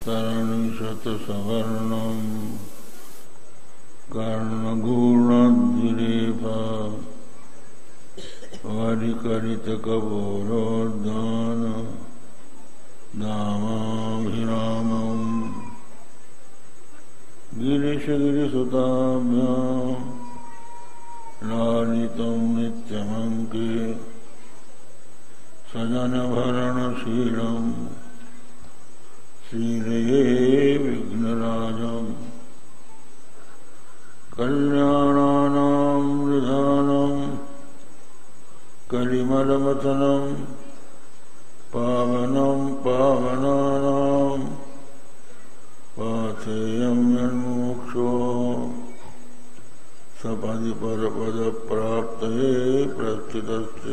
तरणिशतसवर्णं कर्णगूर्णद्विरेफा वरिकरितकपोलोद्दान दामाभिरामं गिरिशगिरिसुताभ्यां लालितं नित्यमङ्के सजनभरणशीलं श्रीरये विघ्नराजं कल्याणानां निधानं कलिमलमथनं पावनं पावनानां पाथेयं यन्मुक्षो सपदि परपदप्राप्तये प्रस्थितस्य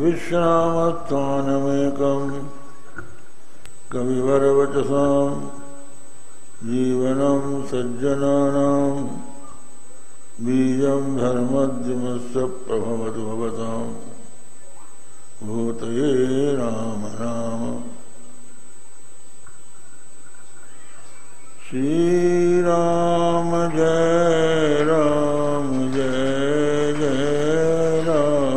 विश्रामस्थानमेकं कविवरवचसां जीवनं सज्जनानां बीजं धर्मद्युमस्य प्रभवतु भवतां भूतये राम राम। श्रीराम जय राम जय जय राम।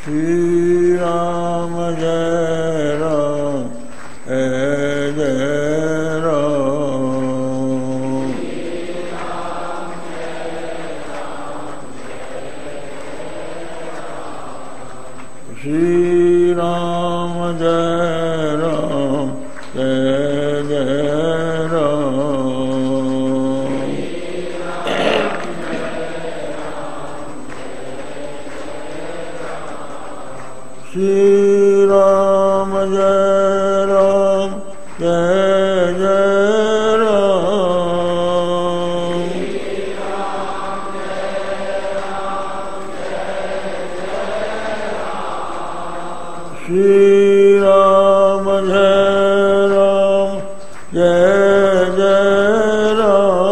श्रीराम जय राम जय राम। श्रीराम जय राम जय जय राम। श्रीराम जय राम जय जय राम। श्रीराम जय राम जय जय राम।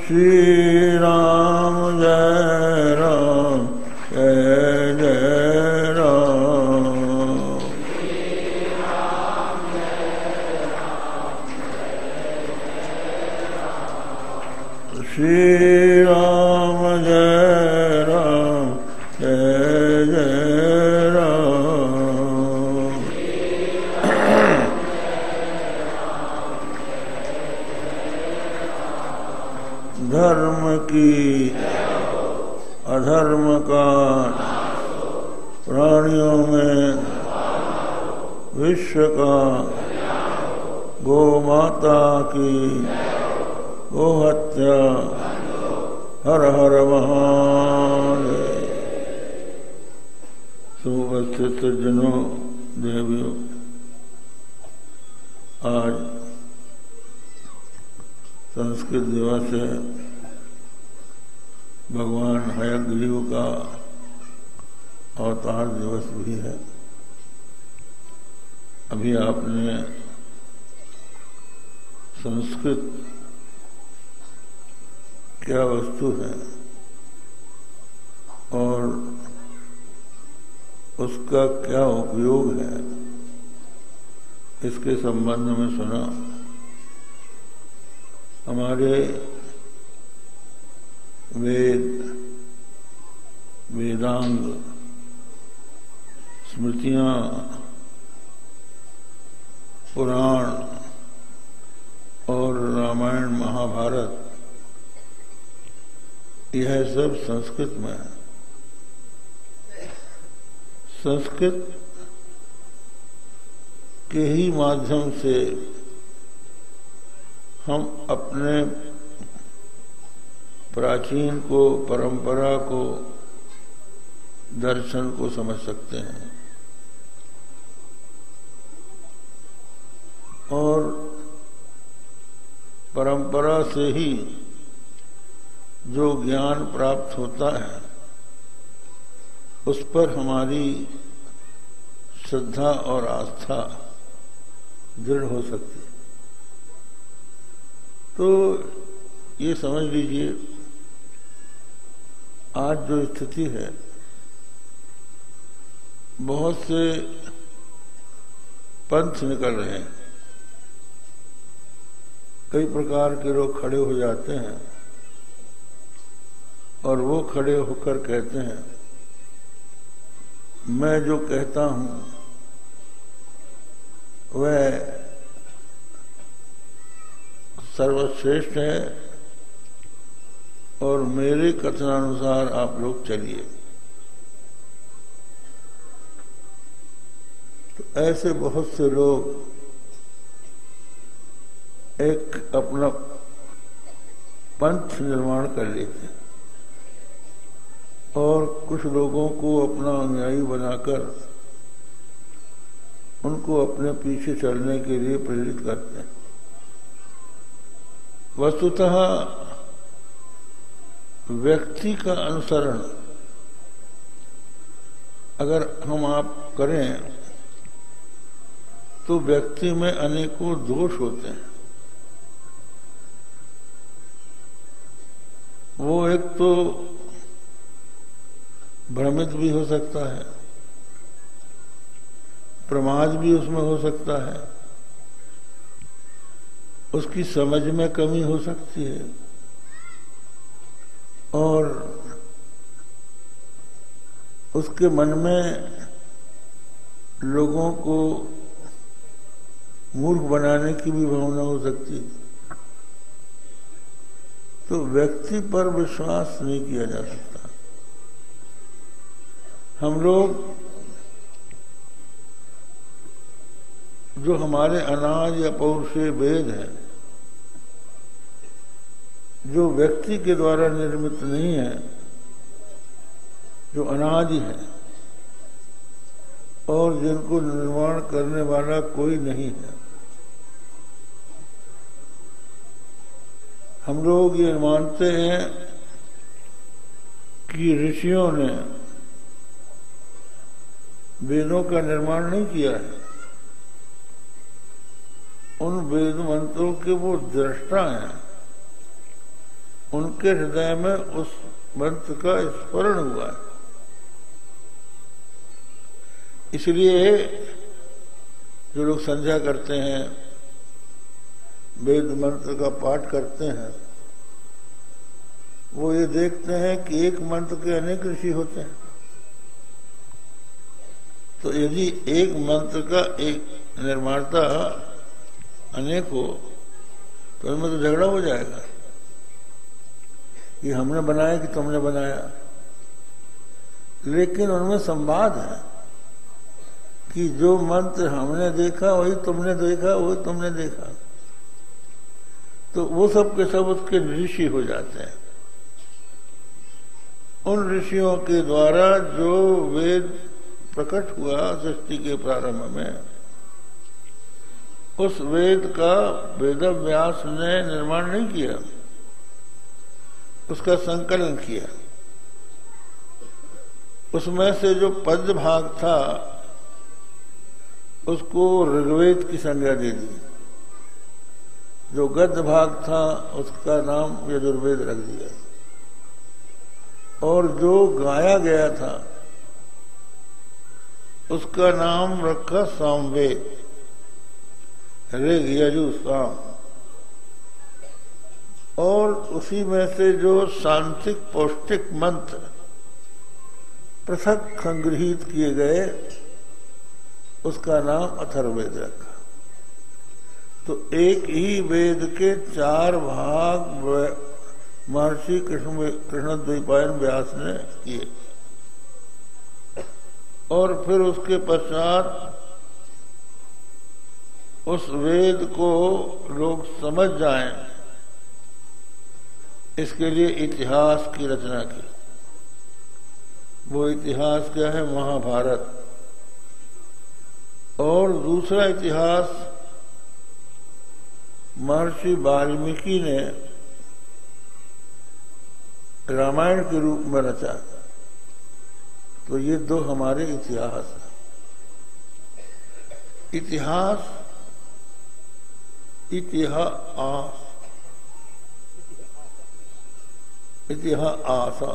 श्रीराम जय राम जय जय राम। श्रीराम जय राम जय जय राम। धर्म की अधर्म का प्राणियों में विश्व का गौ माता की गोहत्या हर हर महादेव। सुवस्थित जनों देवियों, आज संस्कृत दिवस है। भगवान हयग्रीव का अवतार दिवस भी है। अभी आपने संस्कृत क्या वस्तु है और उसका क्या उपयोग है, इसके संबंध में सुना। हमारे वेद, वेदांग, स्मृतियां, पुराण और रामायण महाभारत, यह सब संस्कृत में है। संस्कृत के ही माध्यम से हम अपने प्राचीन को, परंपरा को, दर्शन को समझ सकते हैं और परंपरा से ही जो ज्ञान प्राप्त होता है उस पर हमारी श्रद्धा और आस्था दृढ़ हो सकती। तो ये समझ लीजिए, आज जो स्थिति है, बहुत से पंथ निकल रहे हैं, कई प्रकार के लोग खड़े हो जाते हैं और वो खड़े होकर कहते हैं मैं जो कहता हूं वह सर्वश्रेष्ठ है और मेरे कथनानुसार आप लोग चलिए। तो ऐसे बहुत से लोग एक अपना पंथ निर्माण कर लेते हैं और कुछ लोगों को अपना अनुयायी बनाकर उनको अपने पीछे चलने के लिए प्रेरित करते हैं। वस्तुतः व्यक्ति का अनुसरण अगर हम आप करें तो व्यक्ति में अनेकों दोष होते हैं। वो एक तो भ्रमित भी हो सकता है, प्रमाद भी उसमें हो सकता है, उसकी समझ में कमी हो सकती है और उसके मन में लोगों को मूर्ख बनाने की भी भावना हो सकती है। तो व्यक्ति पर विश्वास नहीं किया जा सकता। हम लोग जो हमारे अनाज या पौरुषीय वेद हैं, जो व्यक्ति के द्वारा निर्मित नहीं है, जो अनादि है और जिनको निर्माण करने वाला कोई नहीं है, हम लोग ये मानते हैं कि ऋषियों ने वेदों का निर्माण नहीं किया है। उन वेद मंत्रों के वो दृष्टा हैं, उनके हृदय में उस मंत्र का स्मरण हुआ है। इसलिए जो लोग संध्या करते हैं, वेद मंत्र का पाठ करते हैं, वो ये देखते हैं कि एक मंत्र के अनेक ऋषि होते हैं। तो यदि एक मंत्र का एक निर्माता अनेक हो तो उसमें तो झगड़ा हो जाएगा कि हमने बनाया कि तुमने बनाया। लेकिन उनमें संवाद है कि जो मंत्र हमने देखा वही तुमने देखा, वही तुमने देखा। तो वो सब के सब उसके ऋषि हो जाते हैं। उन ऋषियों के द्वारा जो वेद प्रकट हुआ सृष्टि के प्रारंभ में, उस वेद का वेदव्यास ने निर्माण नहीं किया, उसका संकलन किया। उसमें से जो पद्य भाग था उसको ऋग्वेद की संज्ञा दे दी, जो गद्य भाग था उसका नाम यजुर्वेद रख दिया, और जो गाया गया था उसका नाम रखा सामवेद, ऋग यजु साम। और उसी में से जो शांतिक पौष्टिक मंत्र पृथक संग्रहित किए गए उसका नाम अथर्ववेद रखा। तो एक ही वेद के 4 भाग महर्षि कृष्णद्वैपायन व्यास ने किए, और फिर उसके पश्चात उस वेद को लोग समझ जाएं, इसके लिए इतिहास की रचना की। वो इतिहास क्या है? महाभारत। और दूसरा इतिहास महर्षि वाल्मीकि ने रामायण के रूप में रचा। तो ये 2 हमारे इतिहास हैं। इतिहास आशा,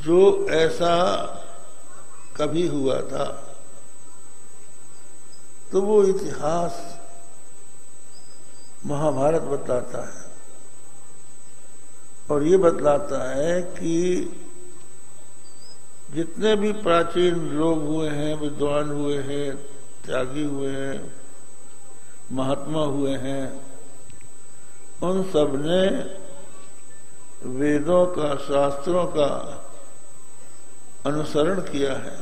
जो ऐसा कभी हुआ था, तो वो इतिहास महाभारत बताता है और ये बतलाता है कि जितने भी प्राचीन लोग हुए हैं, विद्वान हुए हैं, त्यागी हुए हैं, महात्मा हुए हैं, उन सब ने वेदों का, शास्त्रों का अनुसरण किया है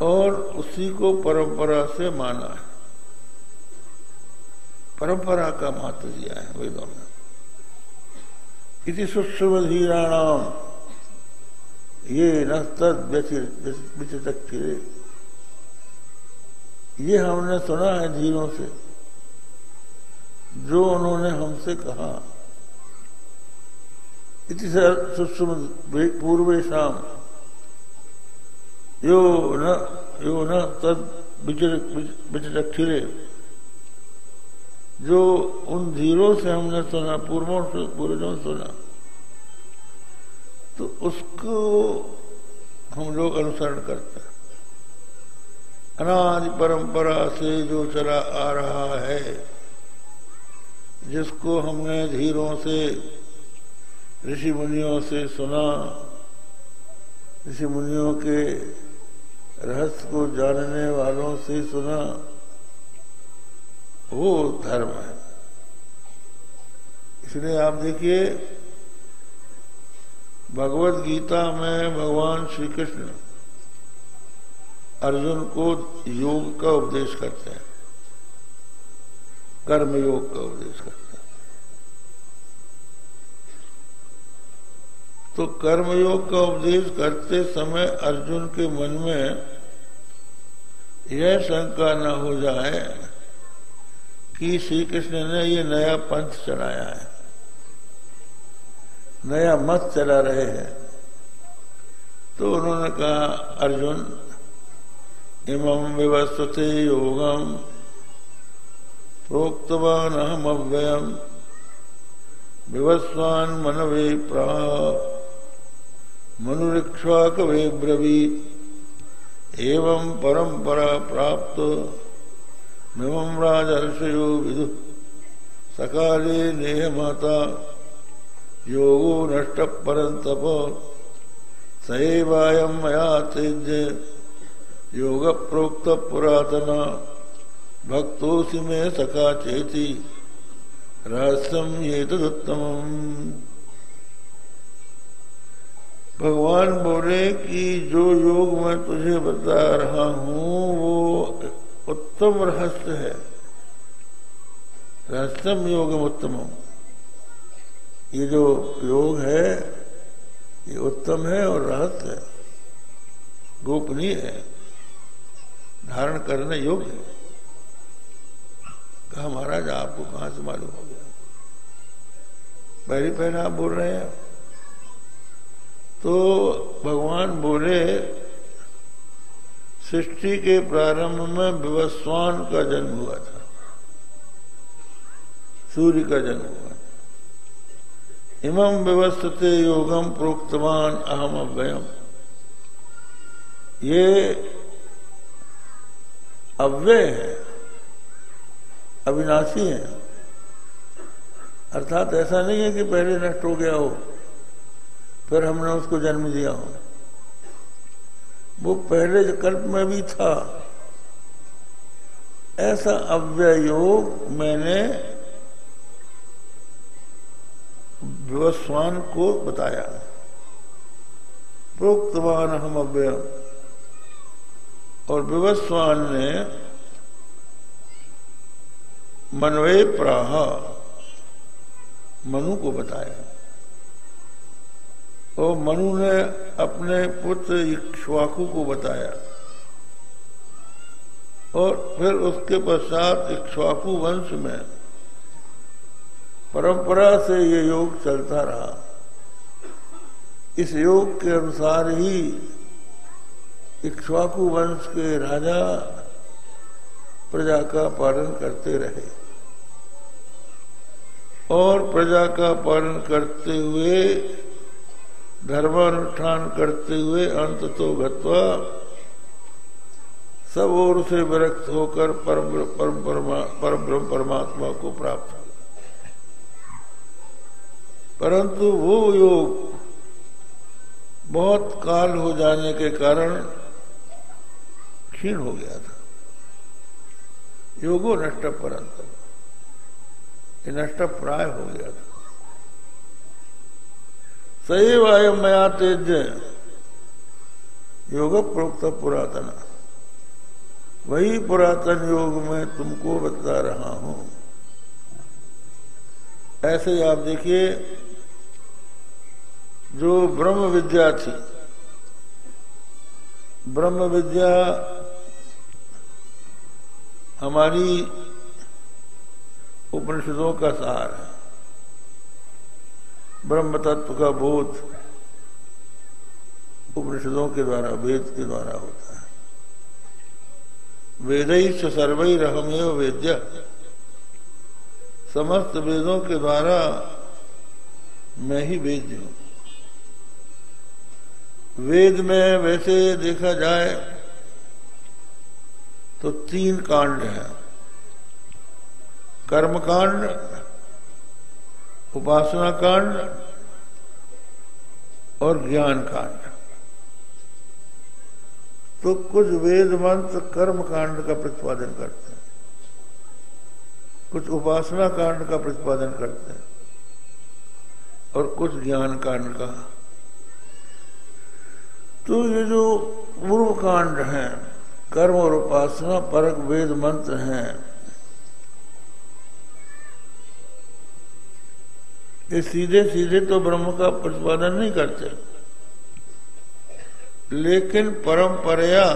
और उसी को परंपरा से माना है। परंपरा का महत्व दिया है वेदों में। इति सूक्ष्मधीराणाम ये न तद व्यचितक्षिरे, ये हमने सुना है धीरों से, जो उन्होंने हमसे कहा। इति सूक्ष्म पूर्वेशाम यो न तद विचितक्षिरे, जो उन धीरों से हमने सुना, पूर्वजों से सुना, तो उसको हम लोग अनुसरण करते हैं। अनादि परंपरा से जो चला आ रहा है, जिसको हमने धीरों से, ऋषि मुनियों से सुना, ऋषि मुनियों के रहस्य को जानने वालों से सुना, वो धर्म है। इसलिए आप देखिए, भगवत गीता में भगवान श्री कृष्ण अर्जुन को योग का उपदेश करते हैं, कर्म योग का उपदेश करते हैं। तो कर्म योग का उपदेश करते समय अर्जुन के मन में यह शंका न हो जाए कि श्री कृष्ण ने ये नया पंथ चलाया है, नया मत चला रहे हैं। तो उन्होंने कहा, अर्जुन इमं विवस्वते योगम प्रोक्तवान अहम अव्ययम विवस्वान मनवे प्राह मनुरिक्ष्वाकवे ब्रवीत् एवं परंपरा प्राप्त मिमं राजर्षयो विदुः सकाले नेह महता योगो नष्ट परंतप सएवायं मया तेज्य योग प्रोक्त पुरातना भक्तोऽसि मे सखा चेति रहस्यम ये तदुत्तमम्। भगवान बोले कि जो योग मैं तुझे बता रहा हूं वो उत्तम रहस्य है। रहस्यम योगम उत्तमम, ये जो योग है ये उत्तम है और रहस्य है, गोपनीय है, धारण करने योग्य है। कहा, महाराज आपको कहां से मालूम हो गया? पहले आप बोल रहे हैं। तो भगवान बोले, सृष्टि के प्रारंभ में विवस्वान का जन्म हुआ था, सूर्य का जन्म हुआ। इमं विवस्वते योगम प्रोक्तवान अहम अव्ययम, ये अव्यय है, अविनाशी है। अर्थात ऐसा नहीं है कि पहले नष्ट हो गया हो फिर हमने उसको जन्म दिया हो, वो पहले कल्प में भी था। ऐसा अव्यय योग मैंने विवस्वान को बताया। प्रोक्तवान हम अव्ययम, और विवस्वान ने मनवे प्राह, मनु को बताया। और मनु ने अपने पुत्र इक्ष्वाकु को बताया और फिर उसके पश्चात इक्ष्वाकु वंश में परंपरा से ये योग चलता रहा। इस योग के अनुसार ही इक्ष्वाकु वंश के राजा प्रजा का पालन करते रहे और प्रजा का पालन करते हुए धर्मानुष्ठान करते हुए अंततो गत्वा सब ओर से विरक्त होकर परम ब्रह्म परमात्मा को प्राप्त हुए। परंतु वो योग बहुत काल हो जाने के कारण क्षीण हो गया था। योगो नष्ट परंतु ये नष्ट प्राय हो गया था। सैव अयं मया तेज्य योग प्रोक्त पुरातन, वही पुरातन योग में तुमको बता रहा हूं। ऐसे ही आप देखिए, जो ब्रह्म विद्या थी, ब्रह्म विद्या हमारी उपनिषदों का सार है। ब्रह्म तत्व का बोध उपनिषदों के द्वारा, वेद के द्वारा होता है। वेदैश्च सर्वैरहमेव वेद्य, समस्त वेदों के द्वारा मैं ही वेद्य हूं। वेद में वैसे देखा जाए तो 3 कांड हैं, कर्म कांड, उपासना कांड और ज्ञान कांड। तो कुछ वेद मंत्र कर्म कांड का प्रतिपादन करते हैं, कुछ उपासना कांड का प्रतिपादन करते हैं और कुछ ज्ञान कांड का। तो ये जो पूर्व कांड हैं, कर्म और उपासना परक वेद मंत्र हैं, ये सीधे सीधे तो ब्रह्म का प्रतिपादन नहीं करते, लेकिन परंपराया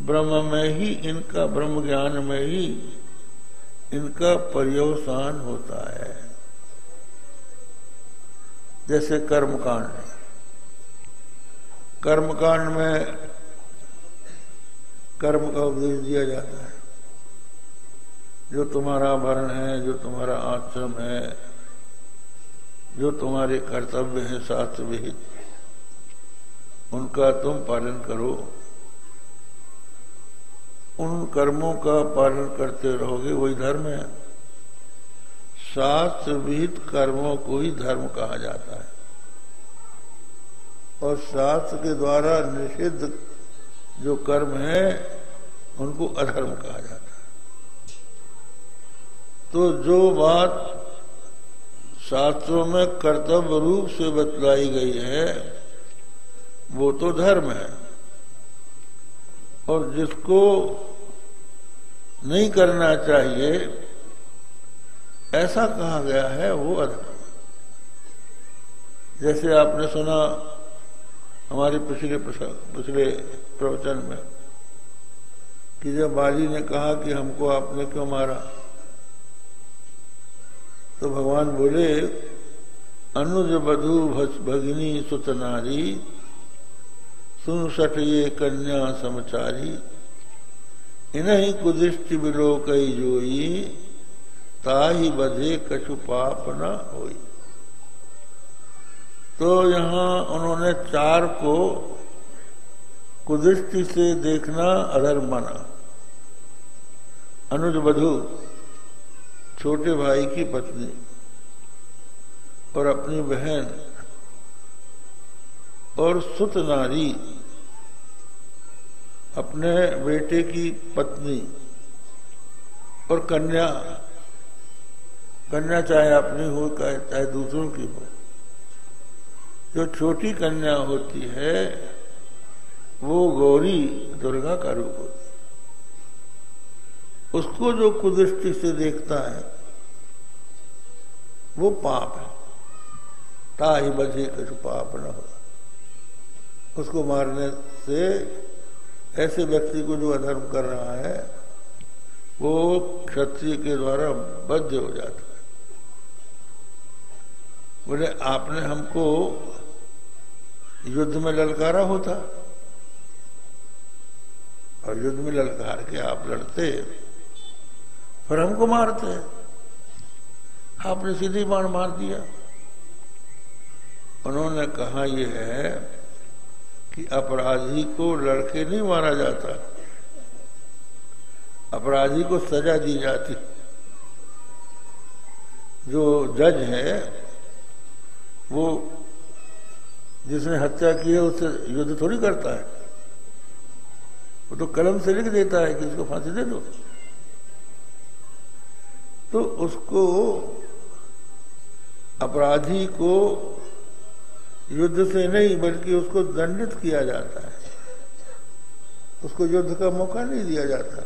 ब्रह्म में ही इनका, ब्रह्म ज्ञान में ही इनका पर्यवसान होता है। जैसे कर्मकांड, कर्मकांड में कर्म का उपदेश दिया जाता है। जो तुम्हारा वर्ण है, जो तुम्हारा आश्रम है, जो तुम्हारे कर्तव्य है शास्त्र विहित, उनका तुम पालन करो। उन कर्मों का पालन करते रहोगे, वही धर्म है। शास्त्र विहित कर्मों को ही धर्म कहा जाता है और शास्त्र के द्वारा निषिद्ध जो कर्म है उनको अधर्म कहा जाता है। तो जो बात शास्त्रों में कर्तव्य रूप से बतलाई गई है वो तो धर्म है, और जिसको नहीं करना चाहिए ऐसा कहा गया है वो अधर्म। जैसे आपने सुना हमारे पिछले प्रवचन में कि जब बाली ने कहा कि हमको आपने क्यों मारा, तो भगवान बोले, अनुज बधु भगिनी सुत नारी, सुन सठ ये कन्या समचारी, इन्हीं कुदिष्टि बिलोकई जोई, ताही बधे कछु पाप न होई। तो यहाँ उन्होंने 4 को कुदृष्टि से देखना अधर्म माना। अनुज बधु, छोटे भाई की पत्नी और अपनी बहन, और सुत नारी, अपने बेटे की पत्नी, और कन्या, कन्या चाहे अपनी हो चाहे दूसरों की हो। जो छोटी कन्या होती है वो गौरी, दुर्गा का रूप होती है। उसको जो कुदृष्टि से देखता है वो पाप है। ताहि बधे कछु पाप न हो। उसको मारने से ऐसे व्यक्ति को जो अधर्म कर रहा है वो क्षत्रिय के द्वारा बद्ध हो जाता है। बोले आपने हमको युद्ध में ललकारा होता, और युद्ध में ललकार के आप लड़ते, फिर हमको मारते, आपने सीधे बाण मार दिया। उन्होंने कहा यह है कि अपराधी को लड़के नहीं मारा जाता, अपराधी को सजा दी जाती। जो जज है वो जिसने हत्या की है उससे युद्ध थोड़ी करता है, वो तो कलम से लिख देता है कि इसको फांसी दे दो। तो उसको अपराधी को युद्ध से नहीं बल्कि उसको दंडित किया जाता है, उसको युद्ध का मौका नहीं दिया जाता।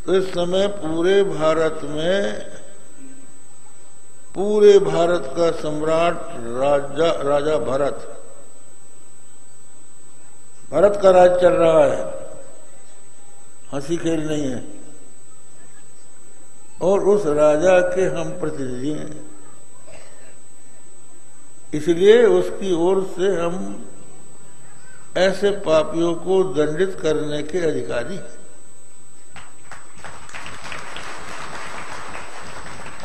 तो इस समय पूरे भारत का सम्राट राजा भरत का राज चल रहा है, हंसी खेल नहीं है। और उस राजा के हम प्रतिनिधि हैं, इसलिए उसकी ओर से हम ऐसे पापियों को दंडित करने के अधिकारी हैं।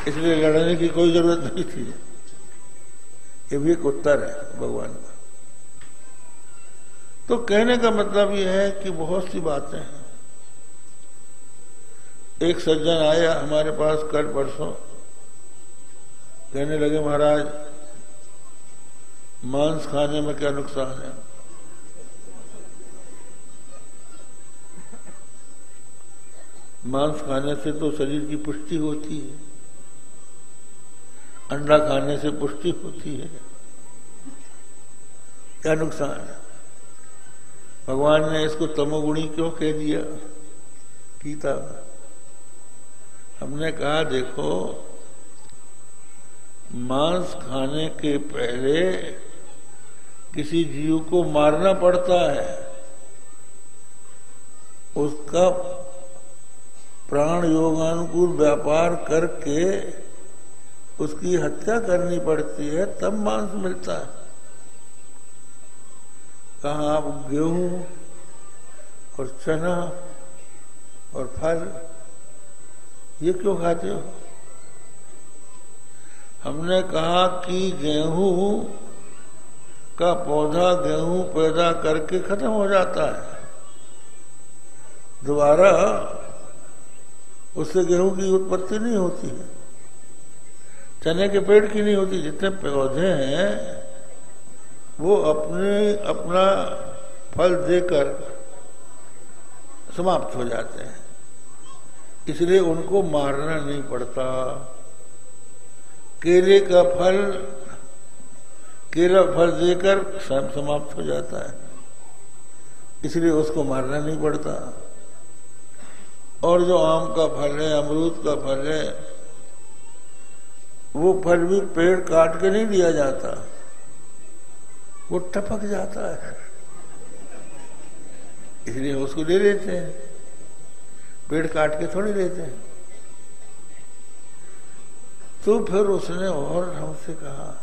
इसलिए लड़ने की कोई जरूरत नहीं थी। ये भी एक उत्तर है भगवान का। तो कहने का मतलब यह है कि बहुत सी बातें हैं। एक सज्जन आया हमारे पास कल परसों, कहने लगे महाराज मांस खाने में क्या नुकसान है? मांस खाने से तो शरीर की पुष्टि होती है, अंडा खाने से पुष्टि होती है, क्या नुकसान है? भगवान ने इसको तमोगुणी क्यों कह दिया गीता में? हमने कहा देखो, मांस खाने के पहले किसी जीव को मारना पड़ता है, उसका प्राण योगानुकूल व्यापार करके उसकी हत्या करनी पड़ती है, तब मांस मिलता है। कहाँ आप गेहूं और चना और फल ये क्यों खाते हो? हमने कहा कि गेहूं का पौधा गेहूं पैदा करके खत्म हो जाता है, दोबारा उससे गेहूं की उत्पत्ति नहीं होती है, चने के पेड़ की नहीं होती। जितने पौधे हैं वो अपना फल देकर समाप्त हो जाते हैं, इसलिए उनको मारना नहीं पड़ता। केले का केला फल देकर समाप्त हो जाता है, इसलिए उसको मारना नहीं पड़ता। और जो आम का फल है, अमरूद का फल है, वो फल भी पेड़ काट के नहीं दिया जाता, वो टपक जाता है, इसलिए उसको ले लेते हैं, पेड़ काट के थोड़ी लेते हैं। तो फिर उसने और हमसे कहा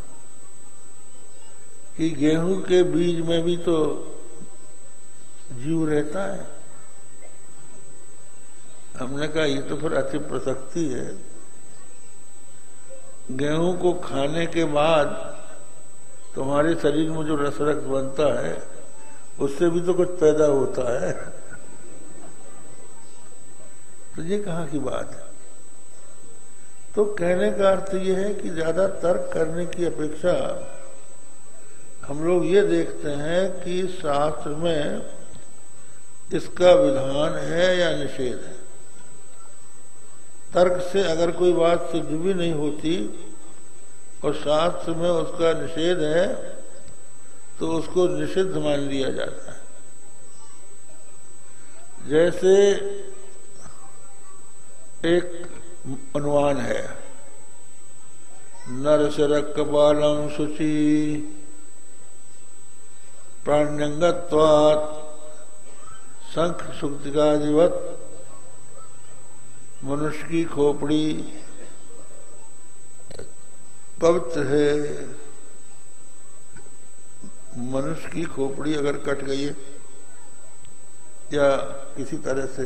कि गेहूं के बीज में भी तो जीव रहता है। हमने कहा ये तो फिर अति प्रसक्ति है, गेहूं को खाने के बाद तुम्हारे शरीर में जो रस रक्त बनता है उससे भी तो कुछ पैदा होता है, तो ये कहाँ की बात है? तो कहने का अर्थ ये है कि ज्यादा तर्क करने की अपेक्षा हम लोग ये देखते हैं कि शास्त्र में इसका विधान है या निषेध है। तर्क से अगर कोई बात सिद्ध भी नहीं होती और शास्त्र में उसका निषेध है तो उसको निषिद्ध मान लिया जाता है। जैसे एक अनुमान है, नरशरक कपालम शुचि प्राण्यंगत्वात् शंख सुक्तिकादिवत, मनुष्य की खोपड़ी पवित्र है। मनुष्य की खोपड़ी अगर कट गई है या किसी तरह से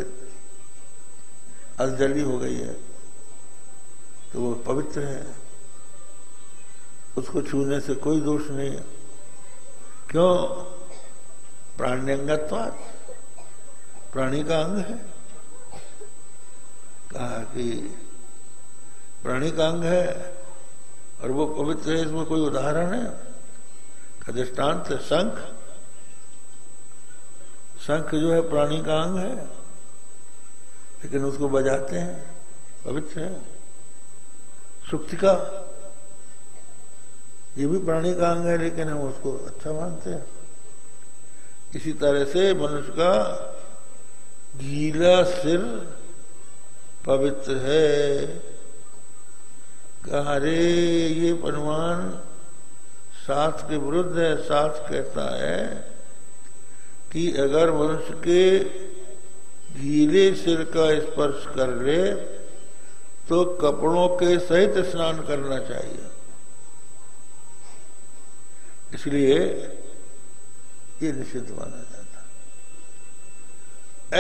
अलजली हो गई है तो वो पवित्र है, उसको छूने से कोई दोष नहीं है। क्यों? प्राण्यंगत्वात्, प्राणी का अंग है। कहा कि प्राणी का अंग है और वो पवित्र है, इसमें कोई उदाहरण है? का दृष्टांत शंख। शंख जो है प्राणी का अंग है, लेकिन उसको बजाते हैं, पवित्र है। सुक्तिका ये भी प्राणी का अंग है, लेकिन हम उसको अच्छा मानते हैं। इसी तरह से मनुष्य का गीला सिर पवित्र है। कहा रे ये अनुमान शास्त्र के विरुद्ध है। शास्त्र कहता है कि अगर मनुष्य के गीले सिर का स्पर्श कर ले तो कपड़ों के सहित स्नान करना चाहिए। इसलिए ये निषिद्ध माना जाता है।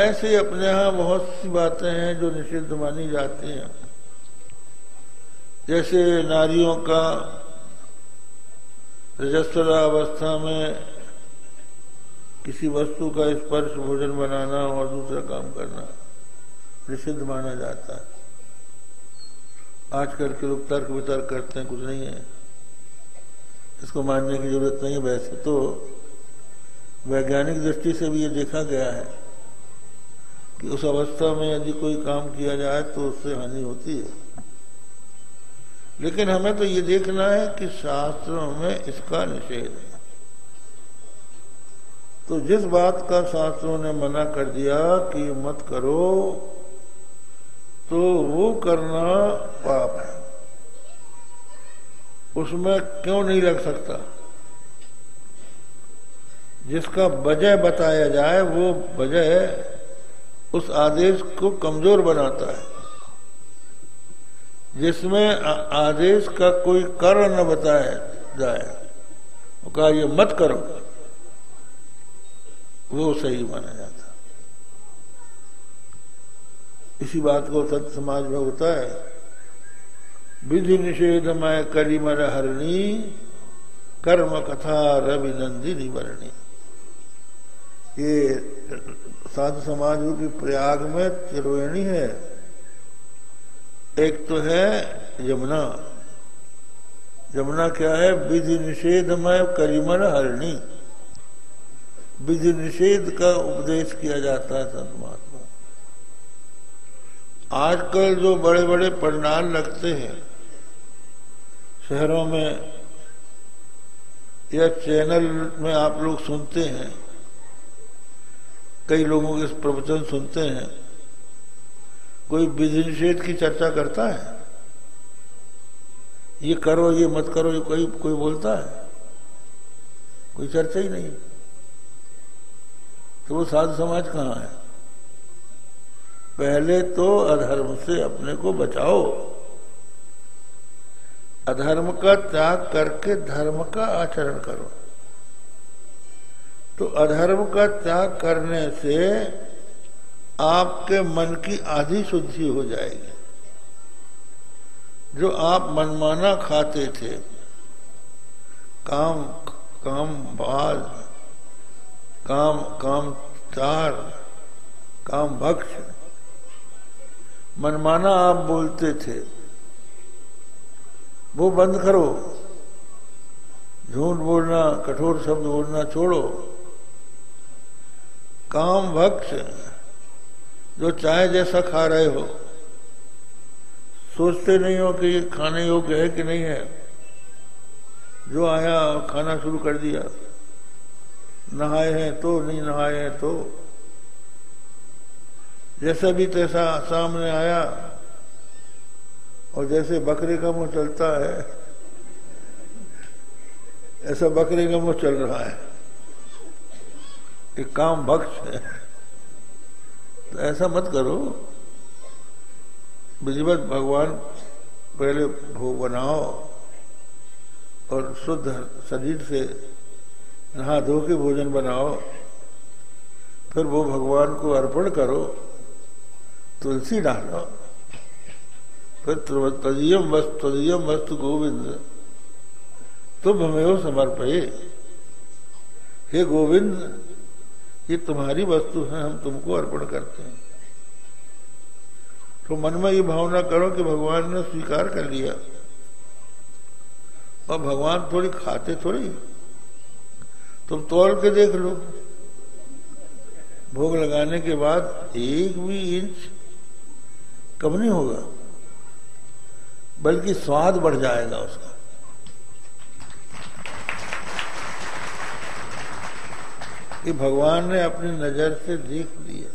ऐसे अपने यहां बहुत सी बातें हैं जो निषिद्ध मानी जाती हैं। जैसे नारियों का रजस्वला अवस्था में किसी वस्तु का स्पर्श भोजन बनाना और दूसरा काम करना निषिद्ध माना जाता है। आजकल के लोग तर्क वितर्क करते हैं, कुछ नहीं है, इसको मानने की जरूरत नहीं है। वैसे तो वैज्ञानिक दृष्टि से भी ये देखा गया है कि उस अवस्था में यदि कोई काम किया जाए तो उससे हानि होती है। लेकिन हमें तो ये देखना है कि शास्त्रों में इसका निषेध है। तो जिस बात का शास्त्रों ने मना कर दिया कि मत करो, तो वो करना पाप है। उसमें क्यों नहीं लग सकता? जिसका वजह बताया जाए वो वजह उस आदेश को कमजोर बनाता है। जिसमें आदेश का कोई कारण न बताया जाए, वो कहा ये मत करो, वो सही माना जाता। इसी बात को सत्य समाज में होता है। विधि निषेधमय कलिमर हरणी कर्म कथा रवि नंदिनी वर्णी। ये साधु समाज की प्रयाग में त्रिवेणी है। एक तो है यमुना। यमुना क्या है? विधि निषेधमय कलिमर हरणी। विधि निषेध का उपदेश किया जाता है संत महात्मा। आजकल जो बड़े बड़े पंडाल लगते हैं शहरों में या चैनल में, आप लोग सुनते हैं, कई लोगों के प्रवचन सुनते हैं, कोई विधि निषेध की चर्चा करता है? ये करो, ये मत करो, ये कोई बोलता है? कोई चर्चा ही नहीं। तो वो साधु समाज कहाँ है? पहले तो अधर्म से अपने को बचाओ। अधर्म का त्याग करके धर्म का आचरण करो। तो अधर्म का त्याग करने से आपके मन की आधी शुद्धि हो जाएगी। जो आप मनमाना खाते थे, कामबाज, कामचार, काम भक्ष, मनमाना आप बोलते थे, वो बंद करो। झूठ बोलना, कठोर शब्द बोलना छोड़ो। काम भक्ष, जो चाहे जैसा खा रहे हो, सोचते नहीं हो कि ये खाने योग्य है कि नहीं है, जो आया खाना शुरू कर दिया। नहाए हैं तो, नहीं नहाए हैं तो, जैसा भी तैसा सामने आया। और जैसे बकरे का मुंह चलता है, ऐसा बकरे का मुंह चल रहा है। एक काम भक्ष है। तो ऐसा मत करो। विधिवत भगवान पहले भोग बनाओ, और शुद्ध शरीर से नहा धो के भोजन बनाओ, फिर वो भगवान को अर्पण करो, तुलसी डालो, फिर तदीयम वस्तु गोविंद तुम हमें समर्पये। हे गोविंद, ये तुम्हारी वस्तु है, हम तुमको अर्पण करते हैं। तो मन में ये भावना करो कि भगवान ने स्वीकार कर लिया। और भगवान थोड़ी खाते थोड़ी, तुम तौल के देख लो, भोग लगाने के बाद 1 भी इंच कम नहीं होगा, बल्कि स्वाद बढ़ जाएगा उसका। कि भगवान ने अपनी नजर से देख लिया।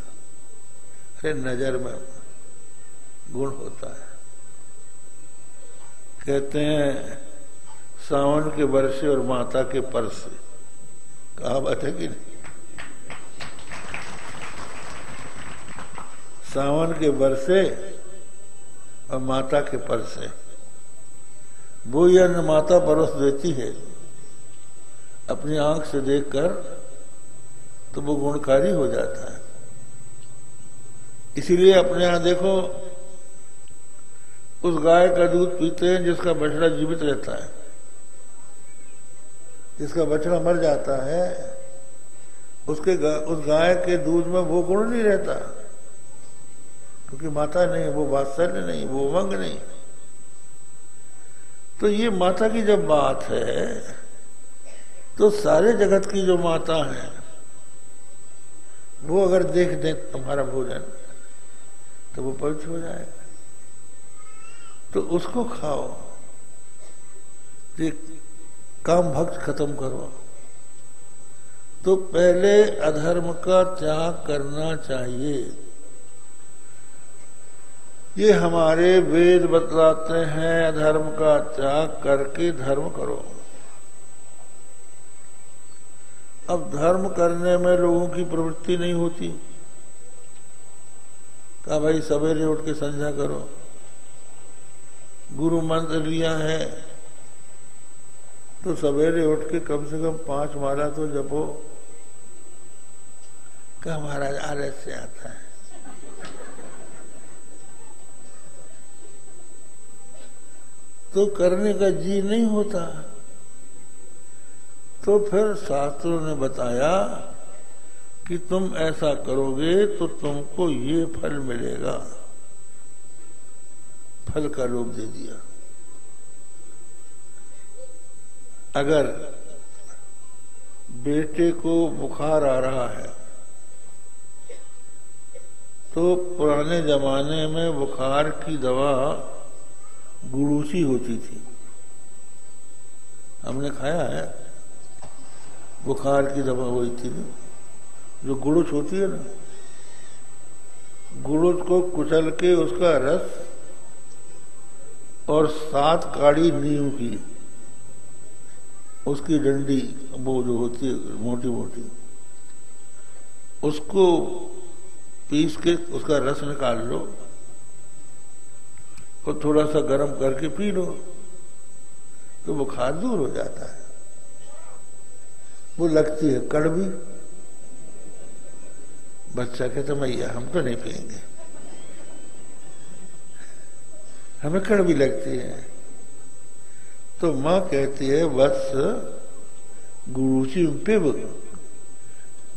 अरे नजर में गुण होता है। कहते हैं सावन के वर्षे और माता के परसे, कहावत है कि नहीं? सावन के वर्षे और माता के परसे, वो ये अन्न माता परोस देती है अपनी आंख से देखकर, तो वो गुणकारी हो जाता है। इसीलिए अपने यहां देखो, उस गाय का दूध पीते हैं जिसका बछड़ा जीवित रहता है। जिसका बछड़ा मर जाता है, उस गाय के दूध में वो गुण नहीं रहता, क्योंकि माता नहीं, वो वात्सल्य नहीं, वो उमंग नहीं। तो ये माता की जब बात है, तो सारे जगत की जो माता है, वो अगर देख दे तुम्हारा भोजन, तो वो पवित्र हो जाएगा। तो उसको खाओ, ये काम भक्त खत्म करो। तो पहले अधर्म का त्याग करना चाहिए। ये हमारे वेद बतलाते हैं, अधर्म का त्याग करके धर्म करो। अब धर्म करने में लोगों की प्रवृत्ति नहीं होती। कहा भाई सवेरे उठ के संध्या करो, गुरु मंत्र लिया है तो सवेरे उठ के कम से कम 5 माला तो जपो। क्या महाराज आलस से आता है। तो करने का जी नहीं होता। तो फिर शास्त्रों ने बताया कि तुम ऐसा करोगे तो तुमको ये फल मिलेगा। फल का लोभ दे दिया। अगर बेटे को बुखार आ रहा है, तो पुराने जमाने में बुखार की दवा गुड़ूची होती थी। हमने खाया है, बुखार की दवा हुई थी ना, जो गुड़ूच होती है ना, गुड़ूच को कुचल के उसका रस और 7 काड़ी नीम की उसकी डंडी, वो जो होती है मोटी मोटी, उसको पीस के उसका रस निकाल लो और थोड़ा सा गर्म करके पी लो, तो बुखार दूर हो जाता है। वो लगती है कड़वी। बच्चा कहता मैया हम तो नहीं पिएंगे, हमें कड़वी लगती है। तो माँ कहती है वत्स गुरुचि पिब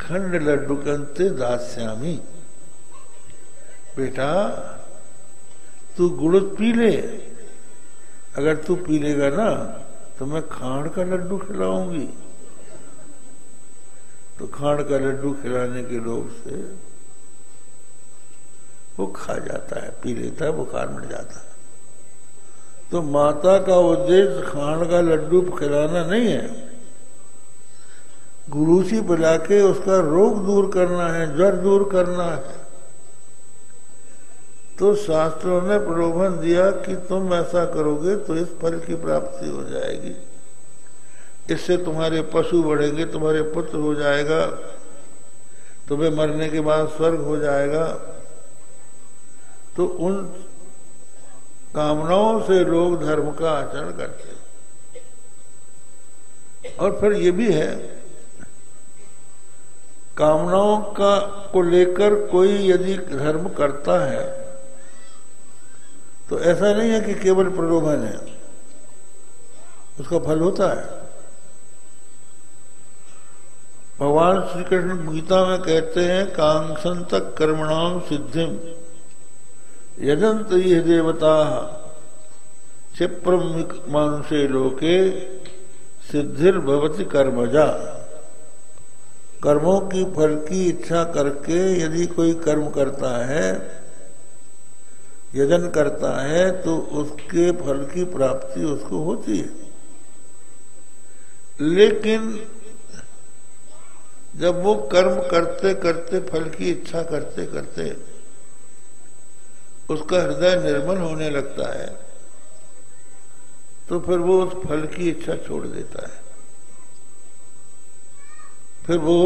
खंड लड्डू कंते दास्यामी। बेटा तू गुड़ पी ले, अगर तू पी लेगा ना तो मैं खांड का लड्डू खिलाऊंगी। तो खांड का लड्डू खिलाने के लोभ से वो खा जाता है, पी लेता है, बुखार मिट जाता है। तो माता का उद्देश्य खांड का लड्डू खिलाना नहीं है, गुरुची पिला के उसका रोग दूर करना है, ज्वर दूर करना है। तो शास्त्रों ने प्रलोभन दिया कि तुम ऐसा करोगे तो इस फल की प्राप्ति हो जाएगी, इससे तुम्हारे पशु बढ़ेंगे, तुम्हारे पुत्र हो जाएगा, तुम्हें मरने के बाद स्वर्ग हो जाएगा। तो उन कामनाओं से लोग धर्म का आचरण करते। और फिर ये भी है, कामनाओं का को लेकर कोई यदि धर्म करता है तो ऐसा नहीं है कि केवल प्रलोभन है, उसका फल होता है। भगवान श्री कृष्ण गीता में कहते हैं, कांक्षंत कर्मणाम सिद्धिम यजंत ये देवता क्षिप्रम मानुषे लोके सिद्धिर्भवति कर्मजा। कर्मों की फल की इच्छा करके यदि कोई कर्म करता है, यजन करता है, तो उसके फल की प्राप्ति उसको होती है। लेकिन जब वो कर्म करते करते फल की इच्छा करते करते उसका हृदय निर्मल होने लगता है, तो फिर वो उस फल की इच्छा छोड़ देता है। फिर वो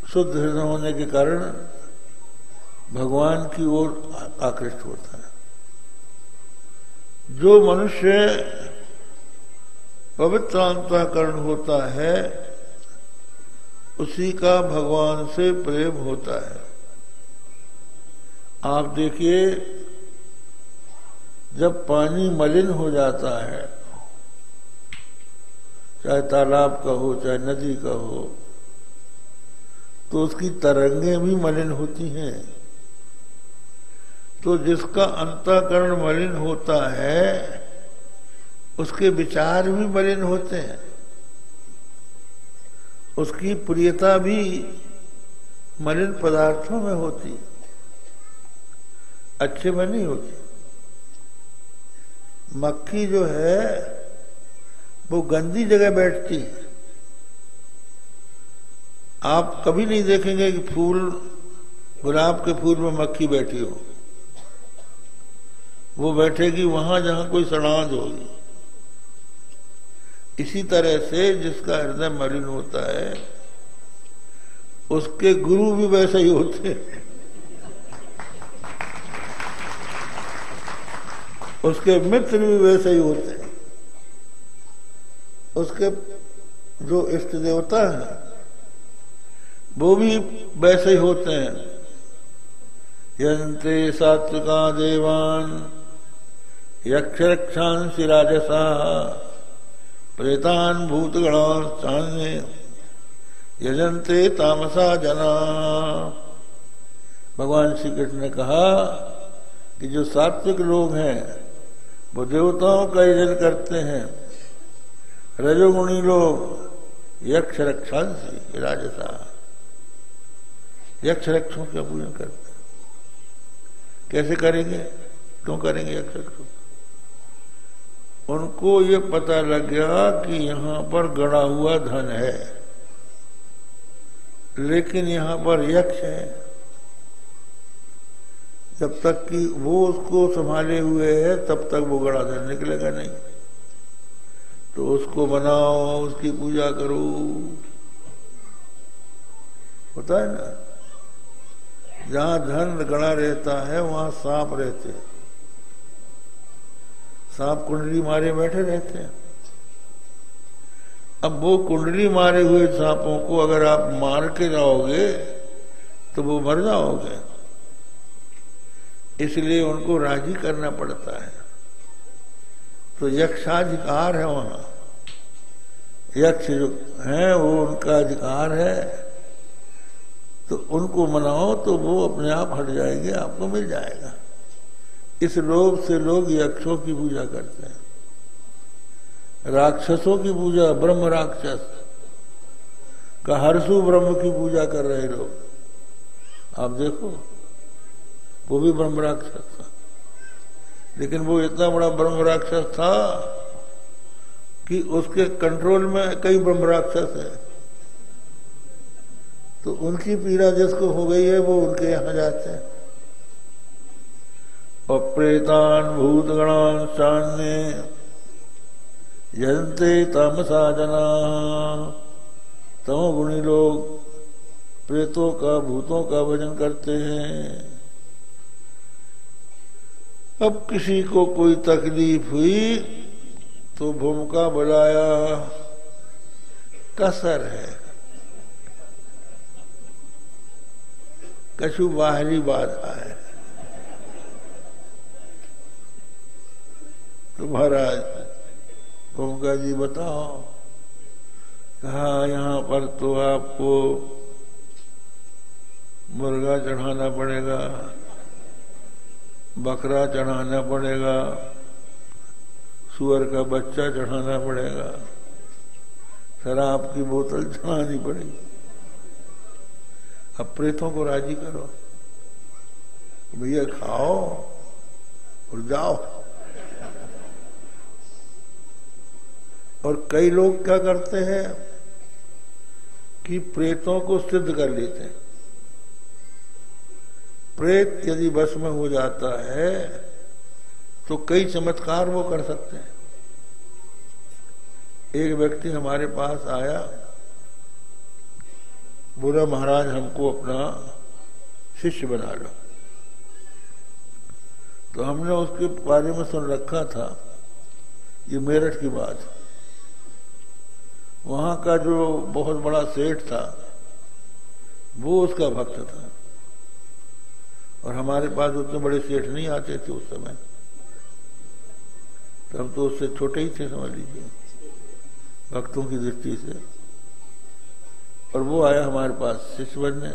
शुद्ध हृदय होने के कारण भगवान की ओर आकृष्ट होता है। जो मनुष्य पवित्र अंतःकरण होता है उसी का भगवान से प्रेम होता है। आप देखिए, जब पानी मलिन हो जाता है, चाहे तालाब का हो चाहे नदी का हो, तो उसकी तरंगें भी मलिन होती हैं। तो जिसका अंतःकरण मलिन होता है उसके विचार भी मलिन होते हैं, उसकी प्रियता भी मलिन पदार्थों में होती, अच्छे में नहीं होती। मक्खी जो है वो गंदी जगह बैठती है। आप कभी नहीं देखेंगे कि फूल, गुलाब के फूल में मक्खी बैठी हो। वो बैठेगी वहां जहां कोई सड़ांध होगी। इसी तरह से जिसका हृदय मलिन होता है उसके गुरु भी वैसे ही होते हैं, उसके मित्र भी वैसे ही होते हैं, उसके जो इष्ट देवता है वो भी वैसे ही होते हैं। यन्ते सात्विका देवान यक्षरक्षांसि राजसा प्रेतान भूतगणान चान्य यजन्ते तामसा जना। भगवान श्री कृष्ण ने कहा कि जो सात्विक लोग हैं वो देवताओं का यजन करते हैं, रजोगुणी लोग यक्ष रक्षांसि राजसा, यक्ष रक्षों का पूजन करते हैं। कैसे करेंगे, क्यों करेंगे यक्ष रक्षों? उनको ये पता लग गया कि यहां पर गड़ा हुआ धन है, लेकिन यहां पर यक्ष है। जब तक कि वो उसको संभाले हुए है तब तक वो गड़ा धन निकलेगा नहीं। तो उसको बनाओ, उसकी पूजा करो, होता है ना। जहां धन गड़ा रहता है वहां सांप रहते हैं, सांप कुंडली मारे बैठे रहते हैं। अब वो कुंडली मारे हुए सांपों को अगर आप मार के जाओगे तो वो मर जाओगे, इसलिए उनको राजी करना पड़ता है। तो यक्षाधिकार है वहां, यक्ष जो है वो उनका अधिकार है, तो उनको मनाओ तो वो अपने आप हट जाएंगे, आपको मिल जाएगा। इस लोभ से लोग यक्षों की पूजा करते हैं, राक्षसों की पूजा, ब्रह्म राक्षस का हर्षु ब्रह्म की पूजा कर रहे लोग। आप देखो, वो भी ब्रह्म राक्षस था, लेकिन वो इतना बड़ा ब्रह्म राक्षस था कि उसके कंट्रोल में कई ब्रह्म राक्षस है। तो उनकी पीड़ा जिसको हो गई है वो उनके यहां जाते हैं। और प्रेतान भूतगणान चान्य यजन्ते तामसा जना। तमोगुणी लोग प्रेतों का, भूतों का भजन करते हैं। अब किसी को कोई तकलीफ हुई तो भूमिका बुलाया, कसर है, कछु बाहरी बाधा है। तो महाराज ओमका जी बताओ, कहा यहाँ पर तो आपको मुर्गा चढ़ाना पड़ेगा, बकरा चढ़ाना पड़ेगा, सुअर का बच्चा चढ़ाना पड़ेगा, शराब की बोतल चढ़ानी पड़ेगी। अब प्रेतों को राजी करो, भैया खाओ और जाओ। और कई लोग क्या करते हैं कि प्रेतों को सिद्ध कर लेते हैं। प्रेत यदि बस में हो जाता है तो कई चमत्कार वो कर सकते हैं। एक व्यक्ति हमारे पास आया, बोला महाराज हमको अपना शिष्य बना लो। तो हमने उसके बारे में सुन रखा था, ये मेरठ की बात। वहां का जो बहुत बड़ा सेठ था वो उसका भक्त था, और हमारे पास उतने बड़े सेठ नहीं आते थे उस समय, तो हम तो उससे छोटे ही थे समझ लीजिए भक्तों की दृष्टि से। और वो आया हमारे पास शिष्य बनने।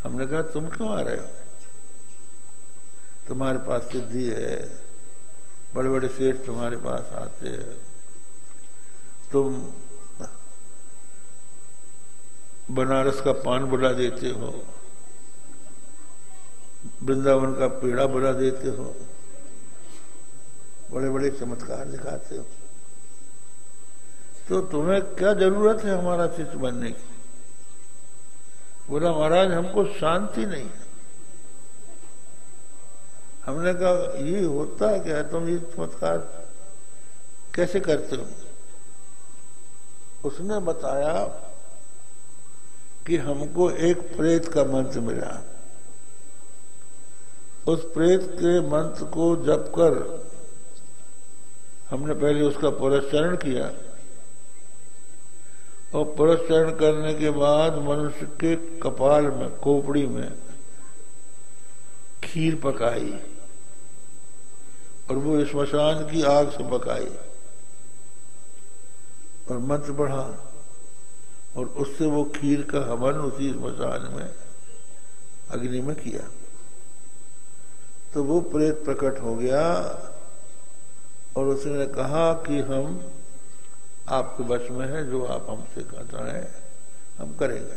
हमने कहा तुम क्यों आ रहे हो? तुम्हारे पास सिद्धि है, बड़े बड़े सेठ तुम्हारे पास आते हैं, तुम बनारस का पान बुला देते हो, वृंदावन का पेड़ा बुला देते हो, बड़े बड़े चमत्कार दिखाते हो, तो तुम्हें क्या जरूरत है हमारा शिष्य बनने की? बोला महाराज हमको शांति नहीं है। हमने कहा ये होता है क्या, तुम ये चमत्कार कैसे करते हो? उसने बताया कि हमको एक प्रेत का मंत्र मिला, उस प्रेत के मंत्र को जप कर हमने पहले उसका पुरस्चरण किया, और पुरस्चरण करने के बाद मनुष्य के कपाल में, खोपड़ी में खीर पकाई, और वो श्मशान की आग से पकाई, और मंत्र बढ़ा, और उससे वो खीर का हवन उसी श्मशान में अग्नि में किया। तो वो प्रेत प्रकट हो गया, और उसने कहा कि हम आपके वश में है, जो आप हमसे कहता है हम करेंगे।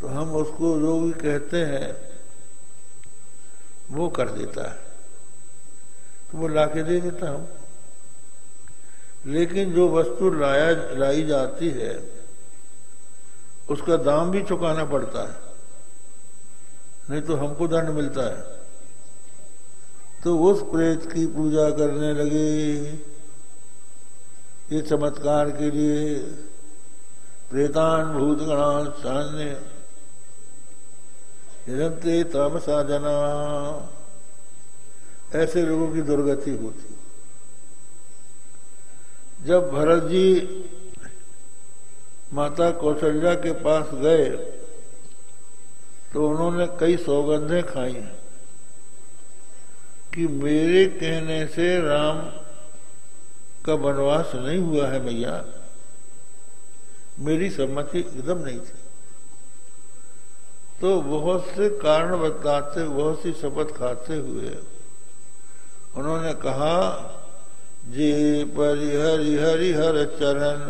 तो हम उसको जो भी कहते हैं वो कर देता है, तो वो लाके दे देता हम। लेकिन जो वस्तु लाई जाती है उसका दाम भी चुकाना पड़ता है, नहीं तो हमको दंड मिलता है। तो उस प्रेत की पूजा करने लगे ये चमत्कार के लिए। प्रेतान भूतगणान सान्य निरंते तामसा जना, ऐसे लोगों की दुर्गति होती। जब भरत जी माता कौशल्या के पास गए तो उन्होंने कई सौगंधें खाई कि मेरे कहने से राम का वनवास नहीं हुआ है मैया, मेरी सम्मति एकदम नहीं थी। तो बहुत से कारण बताते, बहुत सी शपथ खाते हुए उन्होंने कहा, जे परिहरि हरिहर चरण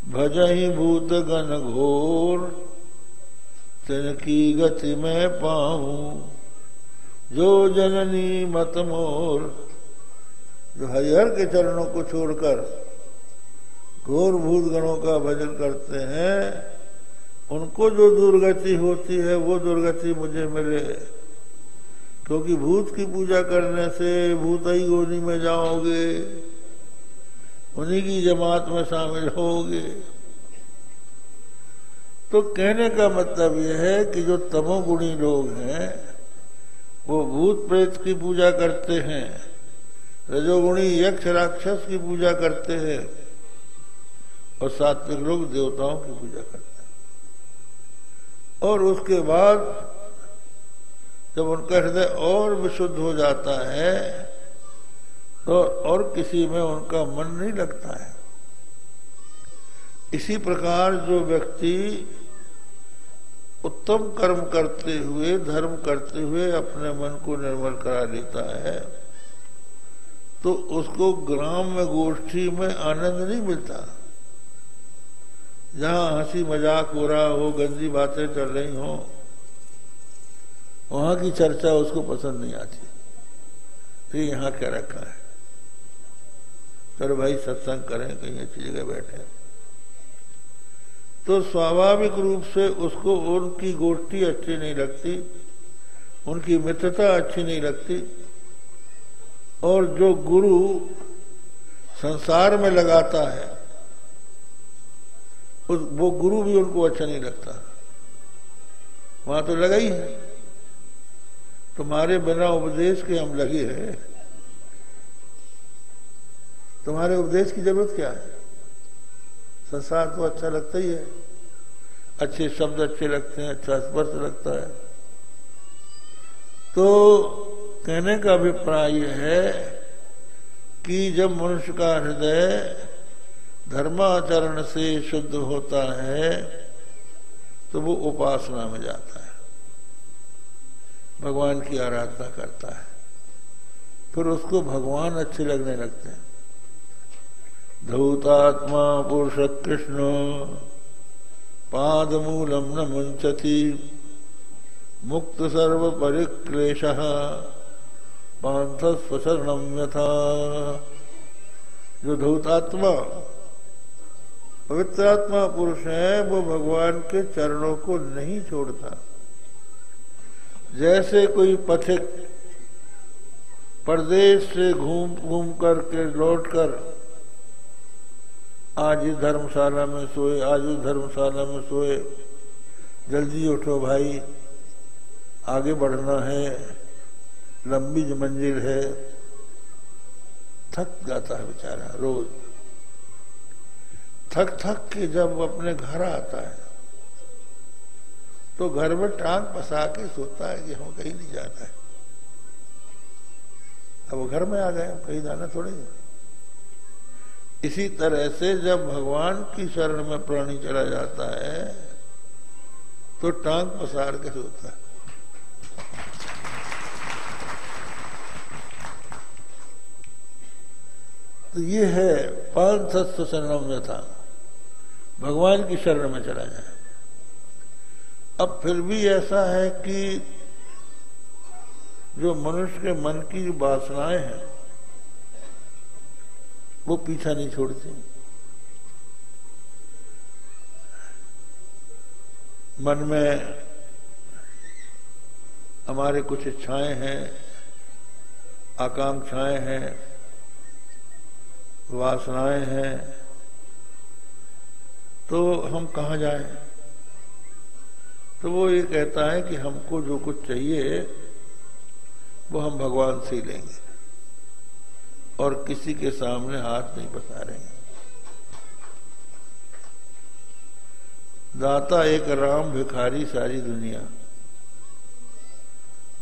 भजहि भूत गण घोर, तिनकी गति में पाऊं जो जननी मत मोर। जो हरिहर के चरणों को छोड़कर घोर भूत गणों का भजन करते हैं, उनको जो दुर्गति होती है वो दुर्गति मुझे मिले, क्योंकि भूत की पूजा करने से भूतई योनि में जाओगे, उन्हीं की जमात में शामिल होगे। तो कहने का मतलब यह है कि जो तमोगुणी लोग हैं वो भूत प्रेत की पूजा करते हैं, रजोगुणी यक्ष राक्षस की पूजा करते हैं, और सात्विक लोग देवताओं की पूजा करते हैं। और उसके बाद जब उनका हृदय और विशुद्ध हो जाता है तो और किसी में उनका मन नहीं लगता है। इसी प्रकार जो व्यक्ति उत्तम कर्म करते हुए, धर्म करते हुए अपने मन को निर्मल करा लेता है तो उसको ग्राम्य गोष्ठी में आनंद नहीं मिलता। जहां हंसी मजाक हो रहा हो, गंदी बातें चल रही हो, वहां की चर्चा उसको पसंद नहीं आती। फिर यहां क्या रखा है, चलो भाई सत्संग करें, कहीं अच्छी जगह बैठे। तो स्वाभाविक रूप से उसको उनकी गोष्ठी अच्छी नहीं लगती, उनकी मित्रता अच्छी नहीं लगती। और जो गुरु संसार में लगाता है वो गुरु भी उनको अच्छा नहीं लगता। वहां तो लगा ही है, तुम्हारे बिना उपदेश के हम लगे हैं, तुम्हारे उपदेश की जरूरत क्या है। संसार तो अच्छा लगता ही है, अच्छे शब्द अच्छे लगते हैं, अच्छा स्पर्श लगता है। तो कहने का अभिप्राय यह है कि जब मनुष्य का हृदय धर्माचरण से शुद्ध होता है तो वो उपासना में जाता है, भगवान की आराधना करता है। फिर उसको भगवान अच्छे लगने लगते हैं। धूतात्मा पुरुष कृष्ण पादमूलम न मुंचति मुक्त सर्व परिक्लेश पांथ स्वशरणम यथा। जो धूतात्मा पवित्रात्मा पुरुष है वो भगवान के चरणों को नहीं छोड़ता। जैसे कोई पथिक परदेश से घूम घूम करके लौट कर आज इस धर्मशाला में सोए, आज उस धर्मशाला में सोए, जल्दी उठो भाई, आगे बढ़ना है, लंबी मंजिल है। थक जाता है बेचारा रोज। थक थक के जब अपने घर आता है तो घर में टांग पसा के सोचता है कि हम कहीं नहीं जाना है। अब वो घर में आ गए, कहीं जाना थोड़ी। इसी तरह से जब भगवान की शरण में प्राणी चला जाता है तो टांग पसार के सोता है। तो ये है पांथस्थ शरणम यथा, भगवान की शरण में चला जाए। अब फिर भी ऐसा है कि जो मनुष्य के मन की वासनाएं हैं वो पीछा नहीं छोड़ती। मन में हमारे कुछ इच्छाएं हैं, आकांक्षाएं हैं, वासनाएं हैं, तो हम कहाँ जाएं? तो वो ये कहता है कि हमको जो कुछ चाहिए वो हम भगवान से ही लेंगे और किसी के सामने हाथ नहीं पसारेंगे। दाता एक राम, भिखारी सारी दुनिया।